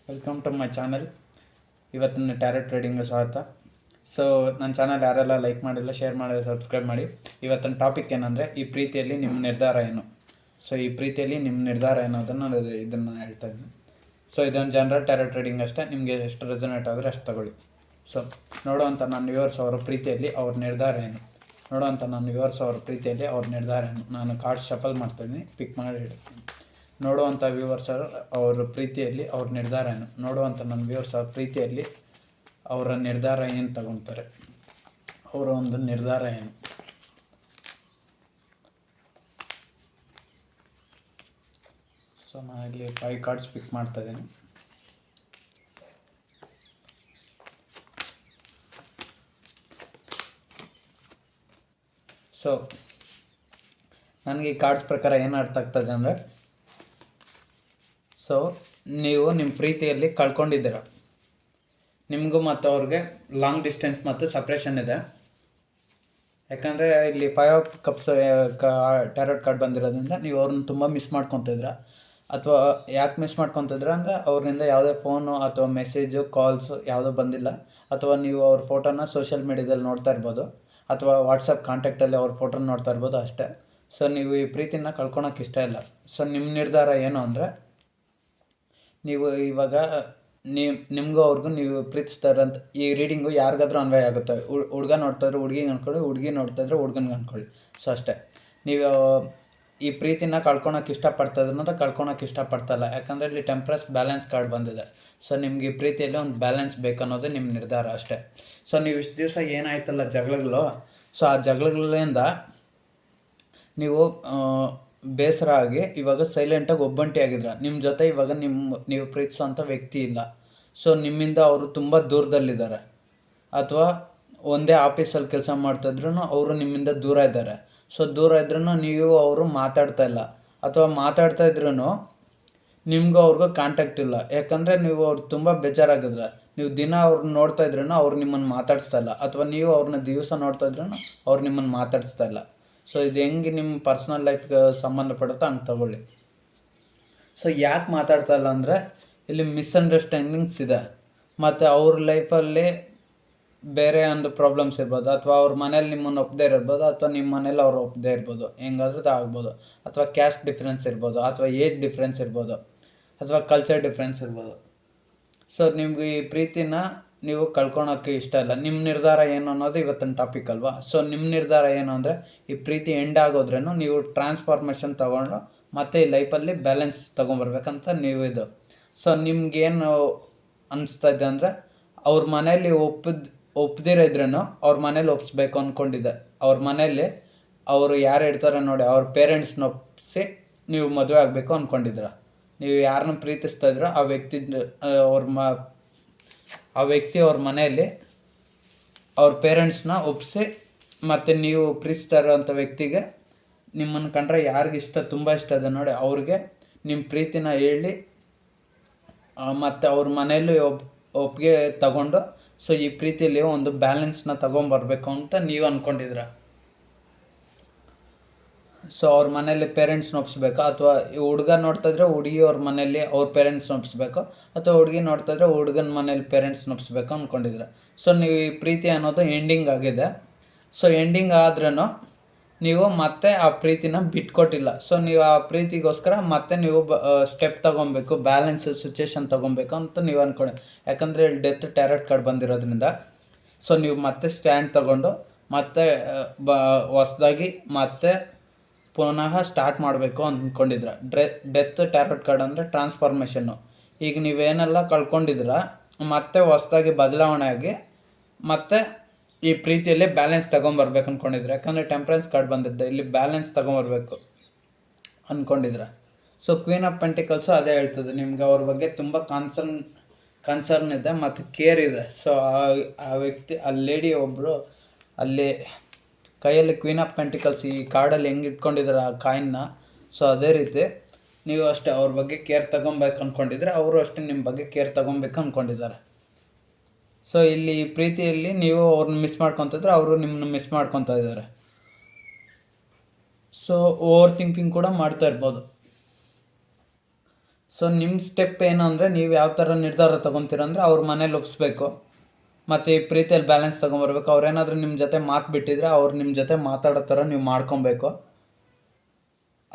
Welcome to my channel. ಇವತ್ತಿನ tarot ಟ್ರೇಡಿಂಗ್ಗೆ ಸ್ವಾಗತ. ಸೊ ನನ್ನ ಚಾನಲ್ ಯಾರೆಲ್ಲ ಲೈಕ್ ಮಾಡಿಲ್ಲ, ಶೇರ್ ಮಾಡಿಲ್ಲ, ಸಬ್ಸ್ಕ್ರೈಬ್ ಮಾಡಿ. ಇವತ್ತಿನ ಟಾಪಿಕ್ ಏನಂದರೆ, ಈ ಪ್ರೀತಿಯಲ್ಲಿ ನಿಮ್ಮ ನಿರ್ಧಾರ ಏನು. ಸೊ ಈ ಪ್ರೀತಿಯಲ್ಲಿ ನಿಮ್ಮ ನಿರ್ಧಾರ ಏನೋದನ್ನು ಇದನ್ನು ಹೇಳ್ತಾ ಇದ್ದೀನಿ. ಸೊ ಇದೊಂದು ಜನರಲ್ ಟ್ಯಾರೋ ಟ್ರೇಡಿಂಗ್ ಅಷ್ಟೇ. ನಿಮಗೆ ಎಷ್ಟು ರೆಸೊನೇಟ್ ಆದರೆ ಅಷ್ಟು ತಗೊಳ್ಳಿ. ಸೊ ನೋಡುವಂಥ ನನ್ನ ವ್ಯೂವರ್ಸ್ ಅವರ ಪ್ರೀತಿಯಲ್ಲಿ ಅವ್ರ ನಿರ್ಧಾರ ಏನು. ನಾನು ಕಾರ್ಡ್ಸ್ ಶಫಲ್ ಮಾಡ್ತಾಯಿದ್ದೀನಿ, ಪಿಕ್ ಮಾಡಿ ಇಡ್ತೀನಿ. ನೋಡುವಂಥ ವ್ಯೂವರ್ಸರು ಅವ್ರ ಪ್ರೀತಿಯಲ್ಲಿ ಅವ್ರ ನಿರ್ಧಾರ ಏನು. ನನ್ನ ವ್ಯೂವರ್ಸ್ ಅವ್ರ ಪ್ರೀತಿಯಲ್ಲಿ ಅವರ ನಿರ್ಧಾರ ಏನು ತಗೊತಾರೆ, ಅವರ ಒಂದು ನಿರ್ಧಾರ ಏನು. ಸೊ ನಾನಿಲ್ಲಿ 5 ಕಾರ್ಡ್ಸ್ ಪಿಕ್ ಮಾಡ್ತಾಯಿದ್ದೀನಿ. ಸೊ ನನಗೆ ಈ ಕಾರ್ಡ್ಸ್ ಪ್ರಕಾರ ಏನು ಅರ್ಥ ಆಗ್ತದೆ ಅಂದರೆ, ಸೊ ನೀವು ನಿಮ್ಮ ಪ್ರೀತಿಯಲ್ಲಿ ಕಳ್ಕೊಂಡಿದ್ದೀರ. ನಿಮಗೂ ಮತ್ತು ಅವ್ರಿಗೆ ಲಾಂಗ್ ಡಿಸ್ಟೆನ್ಸ್ ಮತ್ತು ಸಪ್ರೇಷನ್ ಇದೆ. ಯಾಕಂದರೆ ಇಲ್ಲಿ 5 ಆಫ್ ಕಪ್ಸ್ ಟ್ಯಾರೋಟ್ ಕಾರ್ಡ್ ಬಂದಿರೋದ್ರಿಂದ ನೀವು ಅವ್ರನ್ನ ತುಂಬ ಮಿಸ್ ಮಾಡ್ಕೊತಿದ್ರ. ಅಥವಾ ಯಾಕೆ ಮಿಸ್ ಮಾಡ್ಕೊತಿದ್ರ ಅಂದರೆ, ಅವ್ರಿಂದ ಯಾವುದೇ ಫೋನು ಅಥವಾ ಮೆಸೇಜು ಕಾಲ್ಸು ಯಾವುದೂ ಬಂದಿಲ್ಲ. ಅಥವಾ ನೀವು ಅವ್ರ ಫೋಟೋನ ಸೋಷಿಯಲ್ ಮೀಡ್ಯಾದಲ್ಲಿ ನೋಡ್ತಾ ಇರ್ಬೋದು, ಅಥವಾ ವಾಟ್ಸಪ್ ಕಾಂಟ್ಯಾಕ್ಟಲ್ಲಿ ಅವ್ರ ಫೋಟೋನ ನೋಡ್ತಾ ಇರ್ಬೋದು ಅಷ್ಟೇ. ಸೊ ನೀವು ಈ ಪ್ರೀತಿನ ಕಳ್ಕೊಳಕ್ಕೆ ಇಷ್ಟ ಇಲ್ಲ. ಸೊ ನಿಮ್ಮ ನಿರ್ಧಾರ ಏನು ಅಂದರೆ, ನೀವು ಇವಾಗ ನಿಮಗೂ ಅವ್ರಿಗೂ ನೀವು ಪ್ರೀತಿಸ್ತಾರಂತ ಈ ರೀಡಿಂಗು ಯಾರಿಗಾದ್ರೂ ಅನ್ವಯ ಆಗುತ್ತೆ. ಹುಡುಗ ನೋಡ್ತಾಯಿದ್ರೆ ಹುಡುಗಿಗೆ ಅಂದ್ಕೊಳ್ಳಿ, ಹುಡುಗಿ ನೋಡ್ತಾಯಿದ್ರೆ ಹುಡುಗನಿಗೆ ಅಂದ್ಕೊಳ್ಳಿ. ಸೊ ಅಷ್ಟೇ. ನೀವು ಈ ಪ್ರೀತಿನ ಕಳ್ಕೊಳಕ್ಕೆ ಇಷ್ಟಪಡ್ತಾಯಿದ್ರೆ ಕಳ್ಕೊಳಕ್ಕೆ ಇಷ್ಟಪಡ್ತಾಯಿಲ್ಲ. ಯಾಕಂದರೆ ಇಲ್ಲಿ ಟೆಂಪ್ರೆಸ್ ಬ್ಯಾಲೆನ್ಸ್ ಕಾರ್ಡ್ ಬಂದಿದೆ. ಸೊ ನಿಮಗೆ ಈ ಪ್ರೀತಿಯಲ್ಲಿ ಒಂದು ಬ್ಯಾಲೆನ್ಸ್ ಬೇಕನ್ನೋದು ನಿಮ್ಮ ನಿರ್ಧಾರ ಅಷ್ಟೇ. ಸೊ ನೀವು ಇಷ್ಟು ದಿವಸ ಏನಾಯ್ತಲ್ಲ ಜಗಳಗಳು, ಸೊ ಆ ಜಗಳಗಳಿಂದ ನೀವು ಬೇಸರ ಆಗಿ ಇವಾಗ ಸೈಲೆಂಟಾಗಿ ಒಬ್ಬಂಟಿ ಆಗಿದ್ರ. ನಿಮ್ಮ ಜೊತೆ ಇವಾಗ ನೀವು ಪ್ರೀತಿಸೋಂಥ ವ್ಯಕ್ತಿ ಇಲ್ಲ. ಸೊ ನಿಮ್ಮಿಂದ ಅವರು ತುಂಬ ದೂರದಲ್ಲಿದ್ದಾರೆ. ಅಥವಾ ಒಂದೇ ಆಫೀಸಲ್ಲಿ ಕೆಲಸ ಮಾಡ್ತಾಯಿದ್ರು ಅವರು ನಿಮ್ಮಿಂದ ದೂರ ಇದ್ದಾರೆ. ಸೊ ದೂರ ಇದ್ರೂ ನೀವು ಅವರು ಮಾತಾಡ್ತಾ ಇಲ್ಲ. ಅಥವಾ ಮಾತಾಡ್ತಾ ಇದ್ರೂ ನಿಮ್ಗೂ ಅವ್ರಿಗೂ ಕಾಂಟ್ಯಾಕ್ಟ್ ಇಲ್ಲ. ಯಾಕಂದರೆ ನೀವು ಅವ್ರು ತುಂಬ ಬೇಜಾರಾಗಿದ್ರೆ. ನೀವು ದಿನ ಅವ್ರನ್ನ ನೋಡ್ತಾ ಇದ್ರೂ ಅವ್ರು ನಿಮ್ಮನ್ನು ಮಾತಾಡಿಸ್ತಾ ಇಲ್ಲ. ಅಥವಾ ನೀವು ಅವ್ರನ್ನ ದಿವಸ ನೋಡ್ತಾ ಇದ್ರೂ ಅವ್ರು ನಿಮ್ಮನ್ನು ಮಾತಾಡಿಸ್ತಾ ಇಲ್ಲ. ಸೊ ಇದು ಹೆಂಗೆ ನಿಮ್ಮ ಪರ್ಸ್ನಲ್ ಲೈಫ್ಗೆ ಸಂಬಂಧಪಡುತ್ತೋ ಹಂಗೆ ತಗೊಳ್ಳಿ. ಸೊ ಯಾಕೆ ಮಾತಾಡ್ತಾ ಇಲ್ಲ ಅಂದರೆ, ಇಲ್ಲಿ ಮಿಸ್ಅಂಡರ್ಸ್ಟ್ಯಾಂಡಿಂಗ್ಸ್ ಇದೆ. ಮತ್ತು ಅವ್ರ ಲೈಫಲ್ಲಿ ಬೇರೆ ಒಂದು ಪ್ರಾಬ್ಲಮ್ಸ್ ಇರ್ಬೋದು. ಅಥವಾ ಅವ್ರ ಮನೇಲಿ ನಿಮ್ಮನ್ನು ಒಪ್ಪದೇ ಇರ್ಬೋದು, ಅಥವಾ ನಿಮ್ಮ ಮನೇಲಿ ಅವ್ರು ಒಪ್ಪದೇ ಇರ್ಬೋದು. ಹೆಂಗಾದ್ರೂ ಆಗ್ಬೋದು. ಅಥವಾ ಕ್ಯಾಸ್ಟ್ ಡಿಫ್ರೆನ್ಸ್ ಇರ್ಬೋದು, ಅಥವಾ ಏಜ್ ಡಿಫ್ರೆನ್ಸ್ ಇರ್ಬೋದು, ಅಥವಾ ಕಲ್ಚರ್ ಡಿಫ್ರೆನ್ಸ್ ಇರ್ಬೋದು. ಸೊ ನಿಮ್ಗೆ ಈ ಪ್ರೀತಿನ ನೀವು ಕಳ್ಕೊಳೋಕ್ಕೆ ಇಷ್ಟ ಇಲ್ಲ. ನಿಮ್ಮ ನಿರ್ಧಾರ ಏನು ಅನ್ನೋದು ಇವತ್ತಿನ ಟಾಪಿಕ್ ಅಲ್ವಾ. ಸೊ ನಿಮ್ಮ ನಿರ್ಧಾರ ಏನು ಅಂದರೆ, ಈ ಪ್ರೀತಿ ಎಂಡ್ ಆಗೋದ್ರೂ ನೀವು ಟ್ರಾನ್ಸ್ಫಾರ್ಮೇಷನ್ ತೊಗೊಂಡು ಮತ್ತು ಈ ಲೈಫಲ್ಲಿ ಬ್ಯಾಲೆನ್ಸ್ ತೊಗೊಂಬರ್ಬೇಕಂತ ನೀವು ಇದು. ಸೊ ನಿಮ್ಗೇನು ಅನ್ನಿಸ್ತಾ ಇದೆ ಅಂದರೆ, ಅವ್ರ ಮನೇಲಿ ಒಪ್ಪದಿರೋ ಇದ್ರೂ ಅವ್ರ ಮನೇಲಿ ಒಪ್ಪಿಸ್ಬೇಕು ಅಂದ್ಕೊಂಡಿದ್ದೆ. ಅವ್ರ ಮನೇಲಿ ಅವರು ಯಾರು ಇರ್ತಾರೆ ನೋಡಿ, ಅವ್ರ ಪೇರೆಂಟ್ಸ್ನ ಒಪ್ಪಿಸಿ ನೀವು ಮದುವೆ ಆಗಬೇಕು ಅಂದ್ಕೊಂಡಿದ್ರ. ನೀವು ಯಾರನ್ನ ಪ್ರೀತಿಸ್ತಾ ಇದ್ರೋ ಆ ವ್ಯಕ್ತಿ ಅವ್ರ ಮನೆಯಲ್ಲಿ ಅವ್ರ ಪೇರೆಂಟ್ಸ್ನ ಒಪ್ಪಿಸಿ, ಮತ್ತು ನೀವು ಪ್ರೀತಿಸ್ತಾ ಇರೋಂಥ ವ್ಯಕ್ತಿಗೆ ನಿಮ್ಮನ್ನು ಕಂಡ್ರೆ ಯಾರಿಗಿಷ್ಟ ತುಂಬ ಇಷ್ಟ ಇದೆ ನೋಡಿ ಅವ್ರಿಗೆ ನಿಮ್ಮ ಪ್ರೀತಿನ ಹೇಳಿ, ಮತ್ತು ಅವ್ರ ಮನೆಯಲ್ಲಿ ಒಪ್ಪಿಗೆ ತಗೊಂಡು, ಸೊ ಈ ಪ್ರೀತಿಯಲ್ಲಿ ಒಂದು ಬ್ಯಾಲೆನ್ಸ್ನ ತೊಗೊಂಬರ್ಬೇಕು ಅಂತ ನೀವು ಅಂದ್ಕೊಂಡಿದ್ರ. ಸೊ ಅವ್ರ ಮನೇಲಿ ಪೇರೆಂಟ್ಸ್ನ ಒಪ್ಪಿಸ್ಬೇಕು. ಅಥವಾ ಹುಡುಗ ನೋಡ್ತಾಯಿದ್ರೆ ಹುಡುಗಿ ಅವ್ರ ಮನೇಲಿ ಅವ್ರ ಪೇರೆಂಟ್ಸ್ನ ಒಪ್ಪಿಸ್ಬೇಕು. ಅಥವಾ ಹುಡುಗಿ ನೋಡ್ತಾಯಿದ್ರೆ ಹುಡುಗನ ಮನೇಲಿ ಪೇರೆಂಟ್ಸ್ನ ಒಪ್ಪಿಸ್ಬೇಕು ಅಂದ್ಕೊಂಡಿದ್ರೆ. ಸೊ ನೀವು ಈ ಪ್ರೀತಿ ಅನ್ನೋದು ಎಂಡಿಂಗ್ ಆಗಿದೆ. ಸೊ ಎಂಡಿಂಗ್ ಆದ್ರೂ ನೀವು ಮತ್ತೆ ಆ ಪ್ರೀತಿನ ಬಿಟ್ಕೊಟ್ಟಿಲ್ಲ. ಸೊ ನೀವು ಆ ಪ್ರೀತಿಗೋಸ್ಕರ ಮತ್ತೆ ನೀವು ಸ್ಟೆಪ್ ತೊಗೊಬೇಕು, ಬ್ಯಾಲೆನ್ಸ್ ಸಿಚುವೇಶನ್ ತೊಗೊಬೇಕು ಅಂತ ನೀವು ಅಂದ್ಕೊಳ್ಳಿ. ಯಾಕಂದರೆ ಇಲ್ಲಿ ಡೆತ್ ಟ್ಯಾರೋಟ್ ಕಾರ್ಡ್ ಬಂದಿರೋದ್ರಿಂದ ಸೊ ನೀವು ಮತ್ತೆ ಸ್ಟ್ಯಾಂಡ್ ತೊಗೊಂಡು ಮತ್ತೆ ಹೊಸ್ದಾಗಿ ಮತ್ತೆ ಪುನಃ ಸ್ಟಾರ್ಟ್ ಮಾಡಬೇಕು ಅಂದ್ಕೊಂಡಿದ್ರ. ಡೆತ್ ಟ್ಯಾರೋಟ್ ಕಾರ್ಡ್ ಅಂದರೆ ಟ್ರಾನ್ಸ್ಫಾರ್ಮೇಷನ್ನು. ಈಗ ನೀವೇನೆಲ್ಲ ಕಳ್ಕೊಂಡಿದ್ರ ಮತ್ತೆ ಹೊಸ್ದಾಗಿ ಬದಲಾವಣೆ ಆಗಿ ಮತ್ತೆ ಈ ಪ್ರೀತಿಯಲ್ಲಿ ಬ್ಯಾಲೆನ್ಸ್ ತೊಗೊಂಬರ್ಬೇಕು ಅಂದ್ಕೊಂಡಿದ್ರೆ. ಯಾಕಂದರೆ ಟೆಂಪ್ರೆನ್ಸ್ ಕಾರ್ಡ್ ಬಂದಿದ್ದೆ, ಇಲ್ಲಿ ಬ್ಯಾಲೆನ್ಸ್ ತೊಗೊಂಬರ್ಬೇಕು ಅಂದ್ಕೊಂಡಿದ್ರೆ. ಸೊ ಕ್ವೀನ್ ಆಫ್ ಪೆಂಟಿಕಲ್ಸು ಅದೇ ಹೇಳ್ತದೆ, ನಿಮ್ಗೆ ಅವ್ರ ಬಗ್ಗೆ ತುಂಬ ಕನ್ಸರ್ನ್ ಇದೆ ಮತ್ತು ಕೇರ್ ಇದೆ. ಸೊ ಆ ವ್ಯಕ್ತಿ, ಆ ಲೇಡಿ ಒಬ್ಬರು ಅಲ್ಲಿ ಕೈಯಲ್ಲಿ ಕ್ವೀನ್ ಆಫ್ ಪೆಂಟಿಕಲ್ಸ್ ಈ ಕಾರ್ಡಲ್ಲಿ ಹೆಂಗೆ ಇಟ್ಕೊಂಡಿದ್ದಾರೆ ಆ ಕಾಯಿನ್ನ, ಸೊ ಅದೇ ರೀತಿ ನೀವು ಅಷ್ಟೇ ಅವ್ರ ಬಗ್ಗೆ ಕೇರ್ ತೊಗೊಬೇಕು ಅಂದ್ಕೊಂಡಿದ್ರೆ ಅವರು ಅಷ್ಟೇ ನಿಮ್ಮ ಬಗ್ಗೆ ಕೇರ್ ತೊಗೊಬೇಕು ಅಂದ್ಕೊಂಡಿದ್ದಾರೆ. ಸೊ ಇಲ್ಲಿ ಪ್ರೀತಿಯಲ್ಲಿ ನೀವು ಅವ್ರನ್ನ ಮಿಸ್ ಮಾಡ್ಕೊತಿದ್ರೆ ಅವರು ನಿಮ್ಮನ್ನ ಮಿಸ್ ಮಾಡ್ಕೊತಾ ಇದ್ದಾರೆ. ಸೊ ಓವರ್ ಥಿಂಕಿಂಗ್ ಕೂಡ ಮಾಡ್ತಾ ಇರ್ಬೋದು. ಸೊ ನಿಮ್ಮ ಸ್ಟೆಪ್ ಏನು ಅಂದರೆ ನೀವು ಯಾವ ಥರ ನಿರ್ಧಾರ ತೊಗೊತೀರಂದ್ರೆ ಅವ್ರ ಮನೇಲಿ ಒಪ್ಪಿಸ್ಬೇಕು. ಮತ್ತು ಈ ಪ್ರೀತಿಯಲ್ಲಿ ಬ್ಯಾಲೆನ್ಸ್ ತೊಗೊಂಬರ್ಬೇಕು. ಅವ್ರೇನಾದರೂ ನಿಮ್ಮ ಜೊತೆ ಮಾತು ಬಿಟ್ಟಿದ್ರೆ ಅವ್ರು ನಿಮ್ಮ ಜೊತೆ ಮಾತಾಡೋ ಥರ ನೀವು ಮಾಡ್ಕೊಬೇಕು.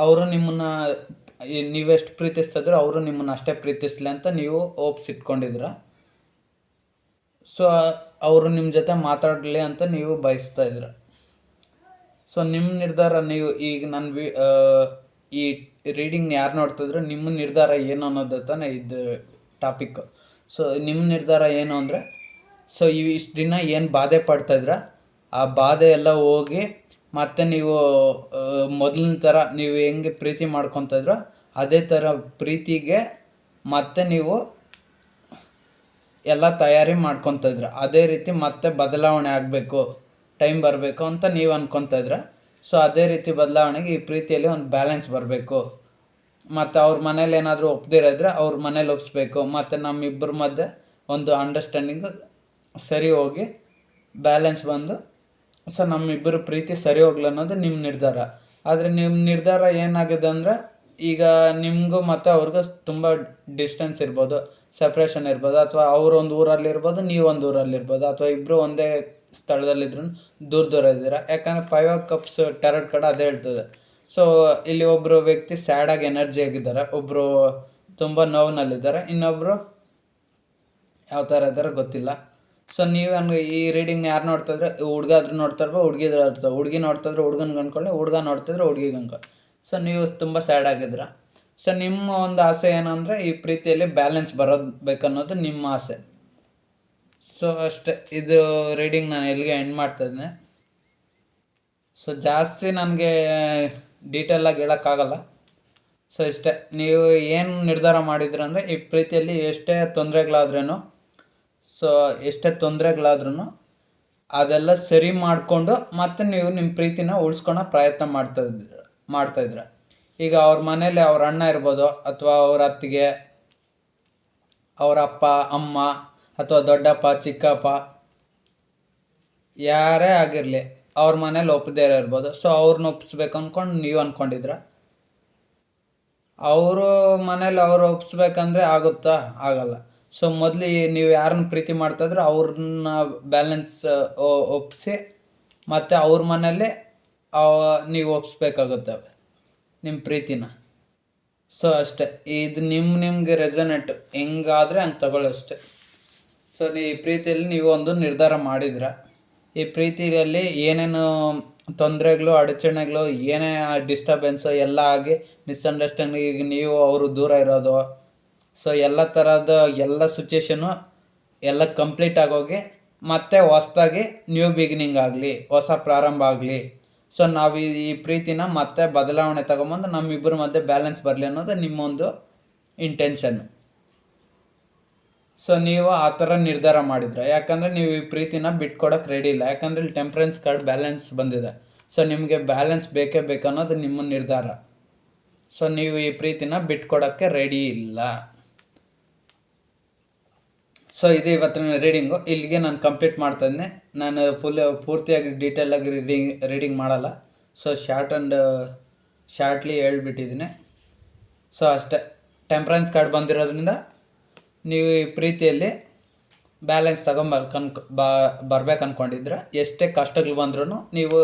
ಅವರು ನಿಮ್ಮನ್ನು ನೀವೆಷ್ಟು ಪ್ರೀತಿಸ್ತಿದ್ರೆ ಅವರು ನಿಮ್ಮನ್ನು ಅಷ್ಟೇ ಪ್ರೀತಿಸಲಿ ಅಂತ ನೀವು ಒಪ್ಸಿಟ್ಕೊಂಡಿದ್ದೀರ. ಸೊ ಅವರು ನಿಮ್ಮ ಜೊತೆ ಮಾತಾಡಲಿ ಅಂತ ನೀವು ಬಯಸ್ತಾ ಇದ್ದೀರ. ಸೊ ನಿಮ್ಮ ನಿರ್ಧಾರ ನೀವು ಈಗ ಈ ರೀಡಿಂಗ್ ಯಾರು ನೋಡ್ತಿದ್ರು ನಿಮ್ಮ ನಿರ್ಧಾರ ಏನು ಅನ್ನೋದು ತಾನೇ ಇದು ಟಾಪಿಕ್ಕು. ಸೊ ನಿಮ್ಮ ನಿರ್ಧಾರ ಏನು ಅಂದರೆ, ಸೊ ಇಷ್ಟು ದಿನ ಏನು ಬಾಧೆ ಪಡ್ತಾಯಿದ್ರ ಆ ಬಾಧೆ ಎಲ್ಲ ಹೋಗಿ ಮತ್ತೆ ನೀವು ಮೊದಲಿನ ಥರ ನೀವು ಹೆಂಗೆ ಪ್ರೀತಿ ಮಾಡ್ಕೊತಿದ್ರೋ ಅದೇ ಥರ ಪ್ರೀತಿಗೆ ಮತ್ತೆ ನೀವು ಎಲ್ಲ ತಯಾರಿ ಮಾಡ್ಕೊತಿದ್ರ. ಅದೇ ರೀತಿ ಮತ್ತೆ ಬದಲಾವಣೆ ಆಗಬೇಕು, ಟೈಮ್ ಬರಬೇಕು ಅಂತ ನೀವು ಅಂದ್ಕೊತಿದ್ರ. ಸೊ ಅದೇ ರೀತಿ ಬದಲಾವಣೆಗೆ ಈ ಪ್ರೀತಿಯಲ್ಲಿ ಒಂದು ಬ್ಯಾಲೆನ್ಸ್ ಬರಬೇಕು. ಮತ್ತು ಅವ್ರ ಮನೇಲಿ ಏನಾದರೂ ಒಪ್ಪದಿರೋದ್ರೆ ಅವ್ರ ಮನೇಲಿ ಒಪ್ಪಿಸ್ಬೇಕು. ಮತ್ತು ನಮ್ಮಿಬ್ಬರ ಮಧ್ಯೆ ಒಂದು ಅಂಡರ್ಸ್ಟ್ಯಾಂಡಿಂಗು ಸರಿ ಹೋಗಿ ಬ್ಯಾಲೆನ್ಸ್ ಬಂದು ಸೊ ನಮ್ಮಿಬ್ಬರು ಪ್ರೀತಿ ಸರಿ ಹೋಗ್ಲಿ ಅನ್ನೋದು ನಿಮ್ಮ ನಿರ್ಧಾರ. ಆದರೆ ನಿಮ್ಮ ನಿರ್ಧಾರ ಏನಾಗಿದೆ ಅಂದರೆ, ಈಗ ನಿಮಗೂ ಮತ್ತು ಅವ್ರಿಗೂ ತುಂಬ ಡಿಸ್ಟೆನ್ಸ್ ಇರ್ಬೋದು, ಸಪ್ರೇಷನ್ ಇರ್ಬೋದು, ಅಥವಾ ಅವರು ಒಂದು ಊರಲ್ಲಿರ್ಬೋದು, ನೀವು ಒಂದು ಊರಲ್ಲಿರ್ಬೋದು, ಅಥವಾ ಇಬ್ಬರು ಒಂದೇ ಸ್ಥಳದಲ್ಲಿದ್ರು ದೂರ ದೂರ ಇದ್ದೀರಾ. ಯಾಕಂದರೆ 5 ಆಫ್ ಕಪ್ಸ್ ಟೆರಟ್ ಕಡೆ ಅದೇ ಹೇಳ್ತದೆ. ಸೊ ಇಲ್ಲಿ ಒಬ್ಬರು ವ್ಯಕ್ತಿ ಸ್ಯಾಡಾಗಿ ಎನರ್ಜಿ ಆಗಿದ್ದಾರೆ, ಒಬ್ಬರು ತುಂಬ ನೋವಿನಲ್ಲಿದ್ದಾರೆ, ಇನ್ನೊಬ್ಬರು ಯಾವ ಥರ ಇದ್ದಾರೆ ಗೊತ್ತಿಲ್ಲ. ಸೊ ನೀವು ಹಂಗೆ ಈ ರೀಡಿಂಗ್ನ ಯಾರು ನೋಡ್ತಾಯಿದ್ರೆ ಹುಡುಗ ಆದರೂ ನೋಡ್ತಾಯಿರ್ಬೋದು, ಹುಡುಗಿದ್ರು ಇರ್ತವೆ. ಹುಡುಗಿ ನೋಡ್ತಾಯಿದ್ರೆ ಹುಡುಗನ್ಗೆ ಅಂದ್ಕೊಳ್ಳಿ, ಹುಡುಗ ನೋಡ್ತಿದ್ರೆ ಹುಡುಗಿಗೆ ಅಂದ್ಕೊಳ್ಳಿ. ಸೊ ನೀವು ತುಂಬ ಸ್ಯಾಡ್ ಆಗಿದ್ದೀರ. ಸೊ ನಿಮ್ಮ ಒಂದು ಆಸೆ ಏನಂದರೆ ಈ ಪ್ರೀತಿಯಲ್ಲಿ ಬ್ಯಾಲೆನ್ಸ್ ಬರೋದು ಬೇಕನ್ನೋದು ನಿಮ್ಮ ಆಸೆ. ಸೊ ಅಷ್ಟೇ, ಇದು ರೀಡಿಂಗ್ ನಾನು ಎಲ್ಲಿಗೆ ಎಂಡ್ ಮಾಡ್ತಾಯಿದ್ದೀನಿ. ಸೊ ಜಾಸ್ತಿ ನನಗೆ ಡೀಟೇಲಾಗಿ ಹೇಳೋಕ್ಕಾಗಲ್ಲ. ಸೊ ಇಷ್ಟೇ, ನೀವು ಏನು ನಿರ್ಧಾರ ಮಾಡಿದ್ರಂದರೆ ಈ ಪ್ರೀತಿಯಲ್ಲಿ ಎಷ್ಟೇ ತೊಂದರೆಗಳಾದ್ರೂ ಅದೆಲ್ಲ ಸರಿ ಮಾಡಿಕೊಂಡು ಮತ್ತೆ ನೀವು ನಿಮ್ಮ ಪ್ರೀತಿನ ಉಳಿಸ್ಕೊಳೋ ಪ್ರಯತ್ನ ಮಾಡ್ತಾಯಿದ್ದೀರ. ಈಗ ಅವ್ರ ಮನೇಲಿ ಅವ್ರ ಅಣ್ಣ ಇರ್ಬೋದು, ಅಥವಾ ಅವ್ರ ಅತ್ತಿಗೆ, ಅವರ ಅಪ್ಪ ಅಮ್ಮ, ಅಥವಾ ದೊಡ್ಡಪ್ಪ ಚಿಕ್ಕಪ್ಪ, ಯಾರೇ ಆಗಿರಲಿ ಅವ್ರ ಮನೇಲಿ ಒಪ್ಪದೇ ಇರ್ಬೋದು. ಸೊ ಅವ್ರನ್ನ ಒಪ್ಪಿಸ್ಬೇಕು ಅಂದ್ಕೊಂಡು ನೀವು ಅಂದ್ಕೊಂಡಿದ್ರ. ಅವರು ಮನೇಲಿ ಅವ್ರು ಒಪ್ಪಿಸ್ಬೇಕಂದ್ರೆ ಆಗುತ್ತಾ? ಆಗಲ್ಲ. ಸೊ ಮೊದಲು ನೀವು ಯಾರನ್ನ ಪ್ರೀತಿ ಮಾಡ್ತಾಯಿದ್ರೆ ಅವ್ರನ್ನ ಬ್ಯಾಲೆನ್ಸ್ ಒಪ್ಪಿಸಿ ಮತ್ತು ಅವ್ರ ಮನೇಲಿ ನೀವು ಒಪ್ಪಿಸ್ಬೇಕಾಗುತ್ತೆ ನಿಮ್ಮ ಪ್ರೀತಿನ. ಸೊ ಅಷ್ಟೇ, ಇದು ನಿಮಗೆ ರೆಸನೇಟ್ ಹೆಂಗಾದರೆ ಹಂಗೆ ತಗೊಳ್ಳಿ ಅಷ್ಟೆ. ಸೊ ಈ ಪ್ರೀತಿಯಲ್ಲಿ ನೀವು ಒಂದು ನಿರ್ಧಾರ ಮಾಡಿದ್ರ. ಈ ಪ್ರೀತಿಯಲ್ಲಿ ಏನೇನು ತೊಂದರೆಗಳು, ಅಡಚಣೆಗಳು, ಏನೇ ಡಿಸ್ಟರ್ಬೆನ್ಸು ಎಲ್ಲ ಆಗಿ ಮಿಸ್ಅಂಡರ್ಸ್ಟ್ಯಾಂಡಿಂಗ್, ಈಗ ನೀವು ಅವರು ದೂರ ಇರೋದು, ಸೊ ಎಲ್ಲ ಥರದ ಎಲ್ಲ ಸಿಚುವೇಶನು ಎಲ್ಲ ಕಂಪ್ಲೀಟ್ ಆಗೋಗಿ ಮತ್ತೆ ಹೊಸ್ದಾಗಿ ನ್ಯೂ ಬಿಗಿನಿಂಗ್ ಆಗಲಿ, ಹೊಸ ಪ್ರಾರಂಭ ಆಗಲಿ. ಸೊ ನಾವು ಈ ಪ್ರೀತಿನ ಮತ್ತೆ ಬದಲಾವಣೆ ತಗೊಂಬಂದು ನಮ್ಮಿಬ್ಬರ ಮಧ್ಯೆ ಬ್ಯಾಲೆನ್ಸ್ ಬರಲಿ ಅನ್ನೋದು ನಿಮ್ಮೊಂದು ಇಂಟೆನ್ಷನ್. ಸೊ ನೀವು ಆ ಥರ ನಿರ್ಧಾರ ಮಾಡಿದ್ರೆ, ಯಾಕಂದರೆ ನೀವು ಈ ಪ್ರೀತಿನ ಬಿಟ್ಕೊಡೋಕೆ ರೆಡಿ ಇಲ್ಲ. ಯಾಕಂದರೆ ಇಲ್ಲಿ ಟೆಂಪ್ರೆನ್ಸ್ ಕಾರ್ಡ್ ಬ್ಯಾಲೆನ್ಸ್ ಬಂದಿದೆ. ಸೊ ನಿಮಗೆ ಬ್ಯಾಲೆನ್ಸ್ ಬೇಕೇ ಬೇಕನ್ನೋದು ನಿಮ್ಮ ನಿರ್ಧಾರ. ಸೊ ನೀವು ಈ ಪ್ರೀತಿನ ಬಿಟ್ಕೊಡೋಕ್ಕೆ ರೆಡಿ ಇಲ್ಲ. ಸೊ ಇದು ಇವತ್ತಿನ ರೀಡಿಂಗು. ಇಲ್ಲಿಗೆ ನಾನು ಕಂಪ್ಲೀಟ್ ಮಾಡ್ತಾಯಿದ್ದೆ. ನಾನು ಪೂರ್ತಿಯಾಗಿ ಡೀಟೇಲಾಗಿ ರೀಡಿಂಗ್ ಮಾಡಲ್ಲ. ಸೊ ಶಾರ್ಟ್ಲಿ ಹೇಳ್ಬಿಟ್ಟಿದ್ದೀನಿ. ಸೊ ಅಷ್ಟೇ, ಟೆಂಪ್ರೆನ್ಸ್ ಕಾರ್ಡ್ ಬಂದಿರೋದ್ರಿಂದ ನೀವು ಈ ಪ್ರೀತಿಯಲ್ಲಿ ಬ್ಯಾಲೆನ್ಸ್ ಬರ್ಬೇಕು ಅಂದ್ಕೊಂಡಿದ್ರೆ ಎಷ್ಟೇ ಕಷ್ಟಗಳು ಬಂದ್ರೂ ನೀವು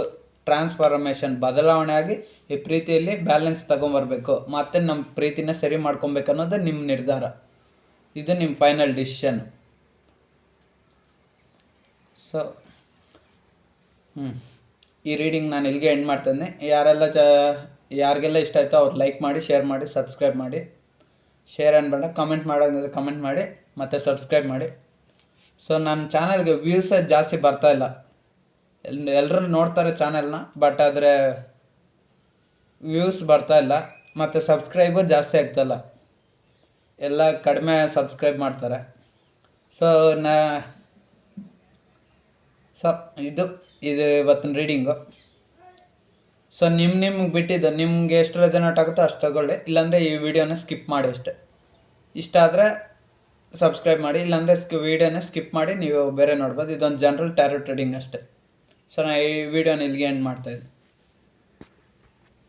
ಟ್ರಾನ್ಸ್ಫಾರ್ಮೇಷನ್ ಬದಲಾವಣೆ ಆಗಿ ಈ ಪ್ರೀತಿಯಲ್ಲಿ ಬ್ಯಾಲೆನ್ಸ್ ತೊಗೊಂಬರ್ಬೇಕು, ಮತ್ತು ನಮ್ಮ ಪ್ರೀತಿನ ಸರಿ ಮಾಡ್ಕೊಬೇಕು ಅನ್ನೋದು ನಿಮ್ಮ ನಿರ್ಧಾರ. ಇದು ನಿಮ್ಮ ಫೈನಲ್ ಡಿಸಿಷನ್. ಸೊ ಈ ರೀಡಿಂಗ್ ನಾನು ಇಲ್ಲಿಗೆ ಎಂಡ್ ಮಾಡ್ತಾಯಿದ್ದೆ. ಯಾರಿಗೆಲ್ಲ ಇಷ್ಟ ಆಯಿತೋ ಅವ್ರು ಲೈಕ್ ಮಾಡಿ, ಶೇರ್ ಮಾಡಿ, ಸಬ್ಸ್ಕ್ರೈಬ್ ಮಾಡಿ. ಶೇರ್ ಅನ್ಬೇಡ, ಕಮೆಂಟ್ ಮಾಡೋಂಗಿದ್ರೆ ಕಮೆಂಟ್ ಮಾಡಿ, ಮತ್ತು ಸಬ್ಸ್ಕ್ರೈಬ್ ಮಾಡಿ. ಸೊ ನನ್ನ ಚಾನಲ್ಗೆ ವ್ಯೂಸೇ ಜಾಸ್ತಿ ಬರ್ತಾಯಿಲ್ಲ. ಎಲ್ಲರೂ ನೋಡ್ತಾರೆ ಚಾನಲ್ನ, ಬಟ್ ಆದರೆ ವ್ಯೂಸ್ ಬರ್ತಾಯಿಲ್ಲ, ಮತ್ತು ಸಬ್ಸ್ಕ್ರೈಬು ಜಾಸ್ತಿ ಆಗ್ತಾಯಿಲ್ಲ. ಎಲ್ಲ ಕಡಿಮೆ ಸಬ್ಸ್ಕ್ರೈಬ್ ಮಾಡ್ತಾರೆ. ಸೊ ಇದು ಇವತ್ತಿನ ರೀಡಿಂಗು. ಸೊ ನಿಮ್ಗೆ ಬಿಟ್ಟಿದ್ದು, ನಿಮಗೆ ಎಷ್ಟು ರೆಸನೇಟ್ ಆಗುತ್ತೋ ಅಷ್ಟು ತಗೊಳ್ಳಿ, ಇಲ್ಲಾಂದರೆ ಈ ವಿಡಿಯೋನ ಸ್ಕಿಪ್ ಮಾಡಿ ಅಷ್ಟೇ. ಇಷ್ಟ ಆದರೆ ಸಬ್ಸ್ಕ್ರೈಬ್ ಮಾಡಿ, ಇಲ್ಲಾಂದರೆ ವಿಡಿಯೋನ ಸ್ಕಿಪ್ ಮಾಡಿ ನೀವು ಬೇರೆ ನೋಡ್ಬೋದು. ಇದೊಂದು ಜನರಲ್ ಟ್ಯಾರೋ ಟ್ರೇಡಿಂಗ್ ಅಷ್ಟೇ. ಸೊ ನಾನು ಈ ವಿಡಿಯೋನ ಇಲ್ಲಿಗೆ ಎಂಡ್ ಮಾಡ್ತಾಯಿದ್ದೆ.